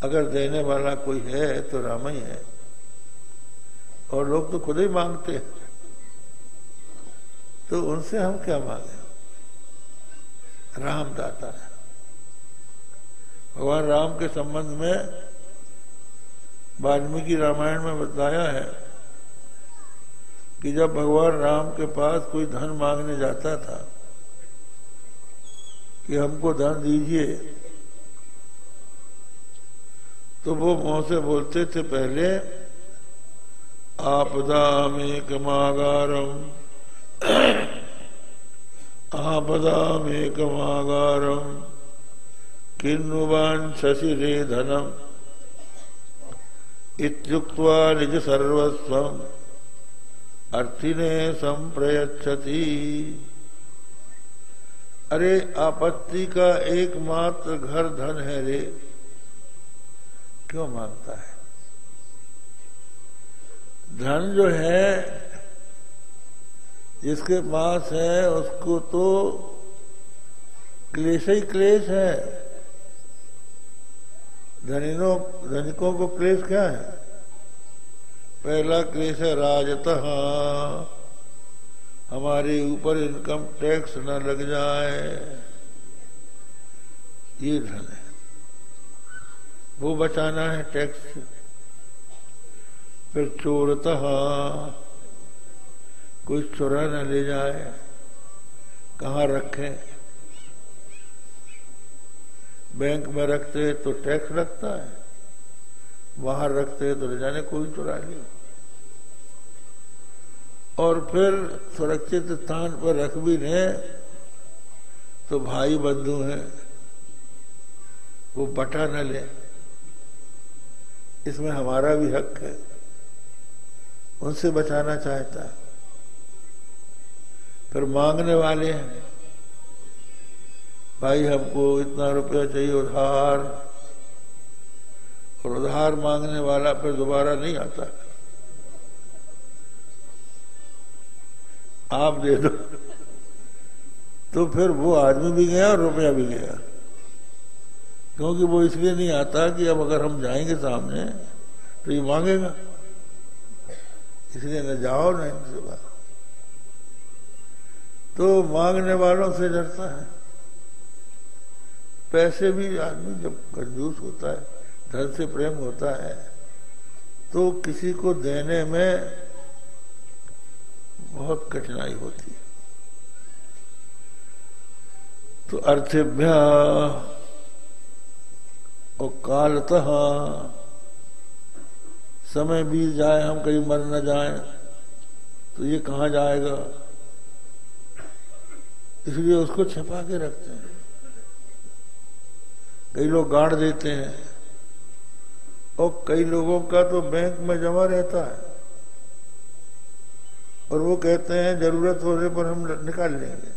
अगर देने वाला कोई है तो राम ही है, और लोग तो खुद ही मांगते हैं, तो उनसे हम क्या मांगे। राम दाता है। भगवान राम के संबंध में वाल्मीकि रामायण में बताया है कि जब भगवान राम के पास कोई धन मांगने जाता था कि हमको धन दीजिए, तो वो मुंह से बोलते थे पहले आपदामेकमागारम आपदामेकमागारम किन्नु वाञ्छसि रे धनम इत्युक्त्वा निज सर्वस्वम अर्थिने संप्रयच्छति। अरे आपत्ति का एकमात्र घर धन है रे, क्यों मांगता है? धन जो है जिसके पास है उसको तो क्लेश ही क्लेश है। धनिकों को क्लेश क्या है? पहला क्लेश है राजतः, हमारे ऊपर इनकम टैक्स न लग जाए, ये धन है, वो बचाना है टैक्स से। फिर चोरतः, कोई चुरा न ले जाए, कहाँ रखे? बैंक में रखते तो टैक्स लगता है, बाहर रखते तो ले जाने कोई चुरा ले। और फिर सुरक्षित स्थान पर रख भी लें तो भाई बंधु हैं, वो बटा न ले, इसमें हमारा भी हक है, उनसे बचाना चाहता है। फिर मांगने वाले हैं, भाई हमको इतना रुपया चाहिए उधार, और उधार मांगने वाला फिर दोबारा नहीं आता, आप दे दो, तो फिर वो आदमी भी गया और रुपया भी गया। क्योंकि वो इसलिए नहीं आता कि अब अगर हम जाएंगे सामने तो ये मांगेगा, इसलिए न जाओ न इनसे बात। तो मांगने वालों से डरता है। पैसे भी आदमी जब कंजूस होता है, धन से प्रेम होता है, तो किसी को देने में बहुत कठिनाई होती है। तो अर्थेभ्य और कालतः, समय बीत जाए, हम कहीं मर न जाए तो ये कहाँ जाएगा, इसलिए उसको छिपा के रखते हैं। कई लोग गाड़ देते हैं, और कई लोगों का तो बैंक में जमा रहता है, और वो कहते हैं जरूरत होने पर हम निकाल लेंगे,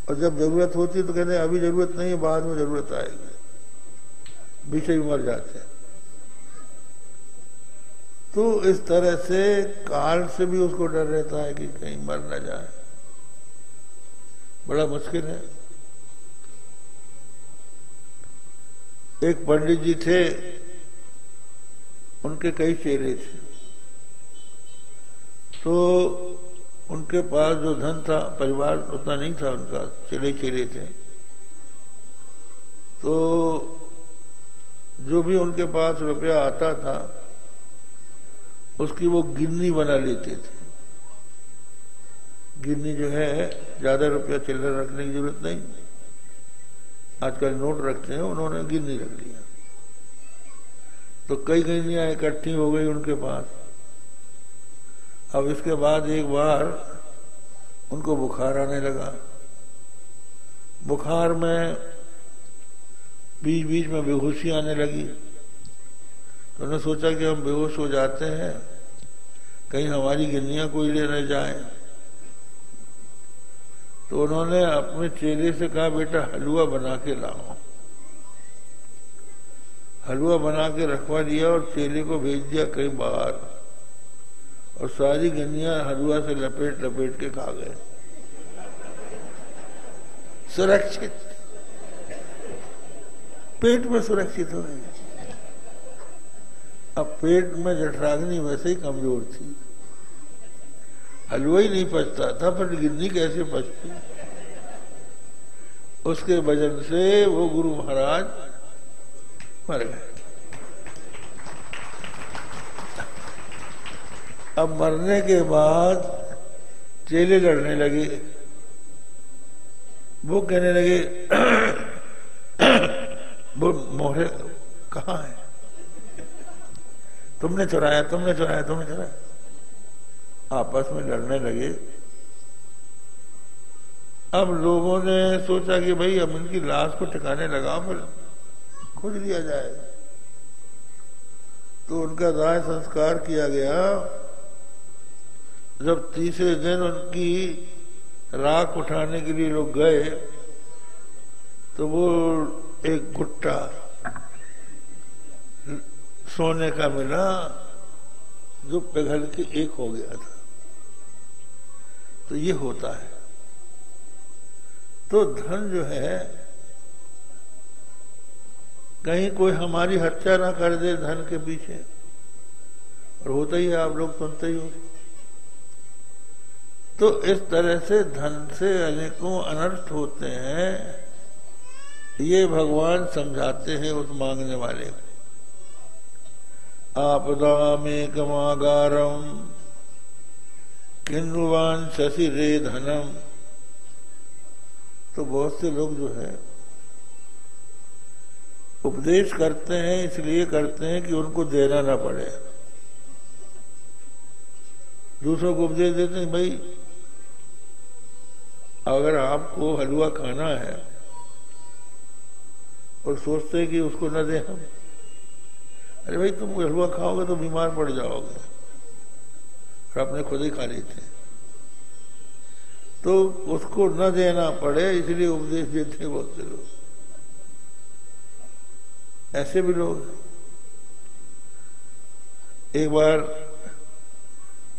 और जब जरूरत होती है तो कहते हैं अभी जरूरत नहीं है, बाद में जरूरत आएगी, बीच ही मर जाते हैं। तो इस तरह से काल से भी उसको डर रहता है कि कहीं मर न जाए, बड़ा मुश्किल है। एक पंडित जी थे, उनके कई चेले थे, तो उनके पास जो धन था, परिवार उतना नहीं था उनका, चेले थे, तो जो भी उनके पास रुपया आता था उसकी वो गिन्नी बना लेते थे। गिन्नी जो है, ज्यादा रुपया चिल्लर रखने की जरूरत नहीं, आजकल नोट रखते हैं, उन्होंने गिन्नी रख लिया। तो कई गिन्नियां इकट्ठी हो गई उनके पास। अब इसके बाद एक बार उनको बुखार आने लगा। बुखार में बीच बीच में बेहोशी आने लगी, तो उन्होंने सोचा कि हम बेहोश हो जाते हैं, कहीं हमारी गिन्नियां कोई ले न जाए। तो उन्होंने अपने चेले से कहा, बेटा हलवा बना के लाओ। हलवा बना के रखवा दिया और चेले को भेज दिया कई बार, और सारी गिन्नियां हलवा से लपेट लपेट के खा गए, सुरक्षित, पेट में सुरक्षित हो गए। अब पेट में जठराग्नि वैसे ही कमजोर थी, हलवा ही नहीं पचता था, पर गिन्नी कैसे पचती। उसके वजन से वो गुरु महाराज मर गए। अब मरने के बाद चेले लड़ने लगे, वो कहने लगे वो मोहरे कहाँ है, तुमने चुराया, तुमने चुराया, तुमने चुराया। आपस में लड़ने लगे। अब लोगों ने सोचा कि भाई हम इनकी लाश को ठिकाने लगा, फिर खोज लिया जाए। तो उनका दाह संस्कार किया गया। जब तीसरे दिन उनकी राख उठाने के लिए लोग गए, तो वो एक गुट्टा सोने का मिला जो पिघल के एक हो गया था। तो ये होता है। तो धन जो है, कहीं कोई हमारी हत्या ना कर दे धन के पीछे, और होता ही है, आप लोग सुनते ही हो। तो इस तरह से धन से अनेकों अनर्थ होते हैं, ये भगवान समझाते हैं उस मांगने वाले को। आपदामेकमागारम किन्नुवान शशि रे धनम। तो बहुत से लोग जो है उपदेश करते हैं, इसलिए करते हैं कि उनको देना ना पड़े। दूसरों को उपदेश देते हैं, भाई अगर आपको हलवा खाना है और सोचते हैं कि उसको न दें हम, अरे भाई तुम हलवा खाओगे तो बीमार पड़ जाओगे, और अपने खुद ही खा लेते हैं। तो उसको न देना पड़े इसलिए उपदेश देते हैं बहुत से लोग। ऐसे भी लोग। एक बार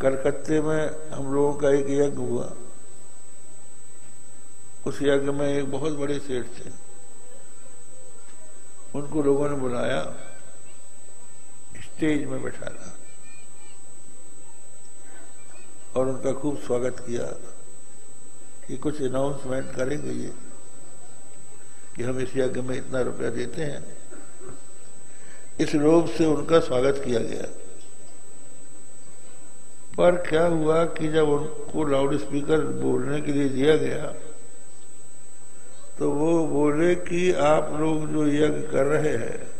कलकत्ते में हम लोगों का एक यज्ञ हुआ। उस यज्ञ में एक बहुत बड़े सेठ थे, उनको लोगों ने बुलाया, स्टेज में बैठाया और उनका खूब स्वागत किया कि कुछ अनाउंसमेंट करेंगे ये कि हम इस यज्ञ में इतना रुपया देते हैं। इस लोभ से उनका स्वागत किया गया। पर क्या हुआ कि जब उनको लाउड स्पीकर बोलने के लिए दिया गया तो वो बोले कि आप लोग जो यज्ञ कर रहे हैं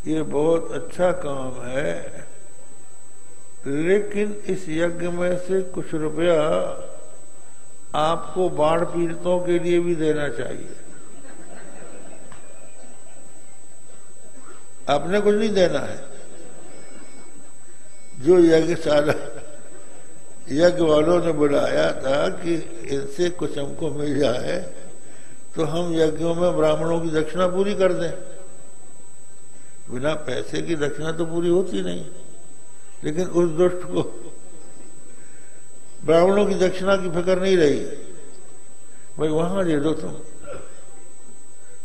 ये बहुत अच्छा काम है, लेकिन इस यज्ञ में से कुछ रुपया आपको बाढ़ पीड़ितों के लिए भी देना चाहिए। आपने कुछ नहीं देना है। जो यज्ञशाला यज्ञ वालों ने बुलाया था कि इनसे कुछ हमको मिल जाए तो हम यज्ञों में ब्राह्मणों की दक्षिणा पूरी कर दें। बिना पैसे की दक्षिणा तो पूरी होती नहीं, लेकिन उस दुष्ट को ब्राह्मणों की दक्षिणा की फिक्र नहीं रही। भाई वहां दे दो तुम,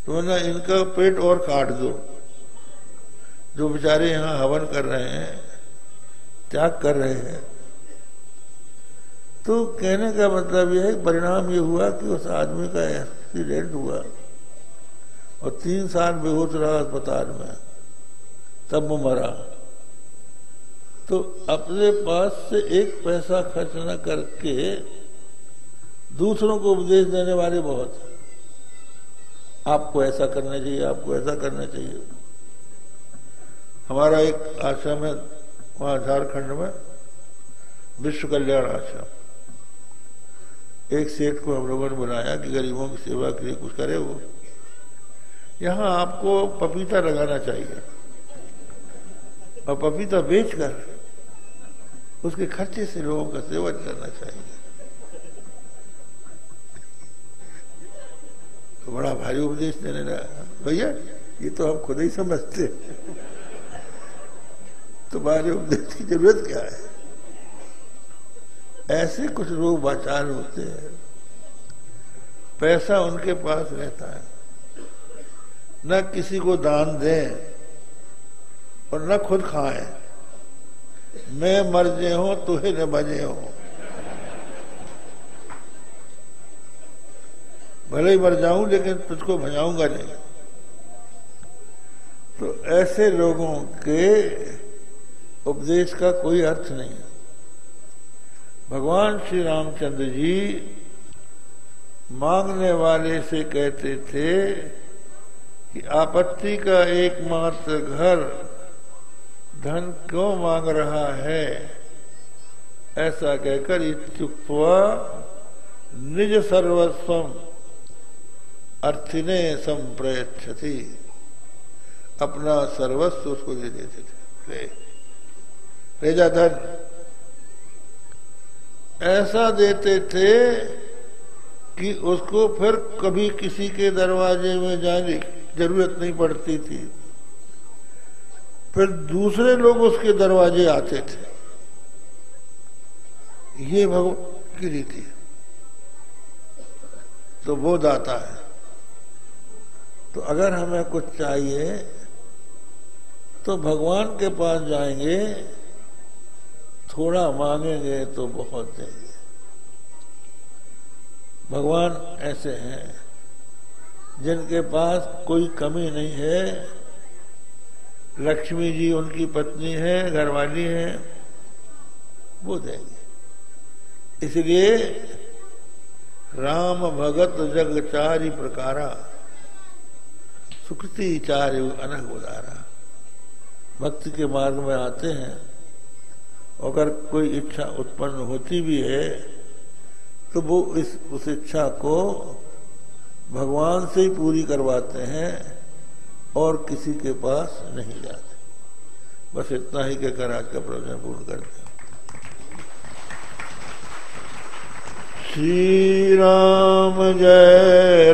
तो ना इनका पेट और काट दो। जो बेचारे यहाँ हवन कर रहे हैं, त्याग कर रहे हैं। तो कहने का मतलब यह है, परिणाम ये हुआ कि उस आदमी का एक्सीडेंट हुआ और 3 साल बेहोश रहा अस्पताल में, तब वो मरा। तो अपने पास से एक पैसा खर्च न करके दूसरों को उपदेश देने वाले बहुत हैं। आपको ऐसा करना चाहिए, आपको ऐसा करना चाहिए। हमारा एक आश्रम है वहां झारखंड में, विश्व कल्याण आश्रम। एक सेठ को हम लोगों ने बुलाया कि गरीबों की सेवा के लिए कुछ करे। वो यहां आपको पपीता लगाना चाहिए और पपीता बेचकर उसके खर्चे से लोगों का सेवन करना चाहिए। तो बड़ा भारी उपदेश देने लगा। भैया ये तो हम खुद ही समझते, तुम्हारे उपदेश की जरूरत क्या है। ऐसे कुछ लोग वाचाल होते हैं, पैसा उनके पास रहता है, न किसी को दान दें और न खुद खाएं। मैं मर जे हूं तुहे न बजे हो, भले ही मर जाऊं लेकिन तुझको भजाऊंगा नहीं। तो ऐसे लोगों के उपदेश का कोई अर्थ नहीं है। भगवान श्री रामचंद्र जी मांगने वाले से कहते थे कि आपत्ति का एकमात्र घर धन क्यों मांग रहा है, ऐसा कहकर इत्युक्त्वा निज सर्वस्वम अर्थिने संप्रयच्छति, अपना सर्वस्व उसको दे देते थे। ले जा धन, ऐसा देते थे कि उसको फिर कभी किसी के दरवाजे में जाने की जरूरत नहीं पड़ती थी। फिर दूसरे लोग उसके दरवाजे आते थे। ये की रीति, तो वो दाता है। तो अगर हमें कुछ चाहिए तो भगवान के पास जाएंगे, थोड़ा मांगेंगे तो बहुत देंगे। भगवान ऐसे हैं जिनके पास कोई कमी नहीं है। लक्ष्मी जी उनकी पत्नी है, घरवाली है, वो देंगे। इसलिए राम भगत जग चारि प्रकारा, सुकृति चारि अनग उदारा। भक्ति के मार्ग में आते हैं, अगर कोई इच्छा उत्पन्न होती भी है तो वो उस इच्छा को भगवान से ही पूरी करवाते हैं और किसी के पास नहीं जाते। बस इतना ही कहकर आज का प्रवचन पूर्ण करते हैं। श्री राम जय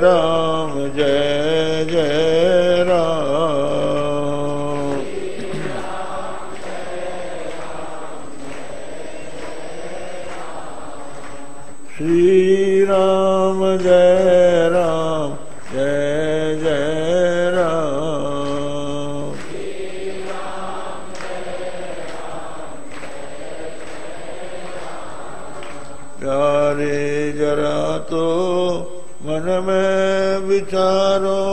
जय राम। श्री राम जय जय राम। प्यारे जरा तो मन में विचारो,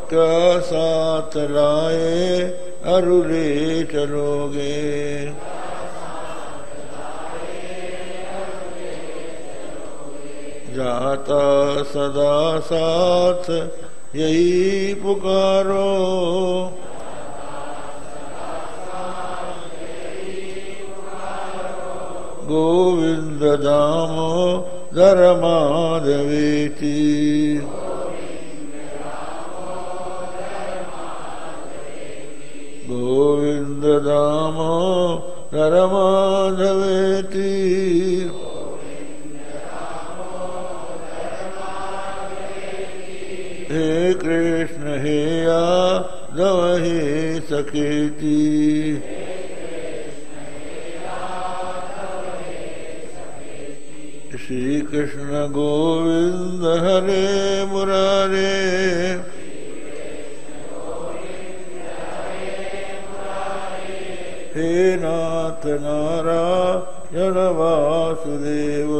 क्या साथ लाए अरुले चलोगे। जाता सदा साथ यही पुकारो, गोविंद दामो दर माधवेति। गोविंद दामो दर माधवेति। हे कृष्ण हे यादव हे सखेति। श्री कृष्ण गोविंद हरे मुरारे। हे नाथ नारायण वासुदेव।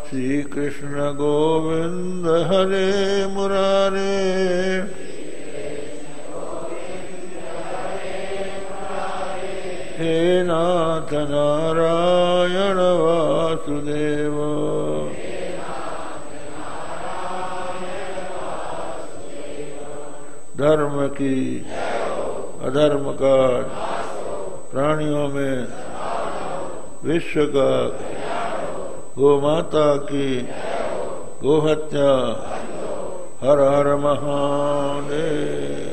श्री कृष्ण गोविंद हरे मुरारे। हे नाथ नारायण वासुदेव। धर्म की अधर्म का प्राणियों में विश्व का गो माता की गोहत्या। हर हर महादेव।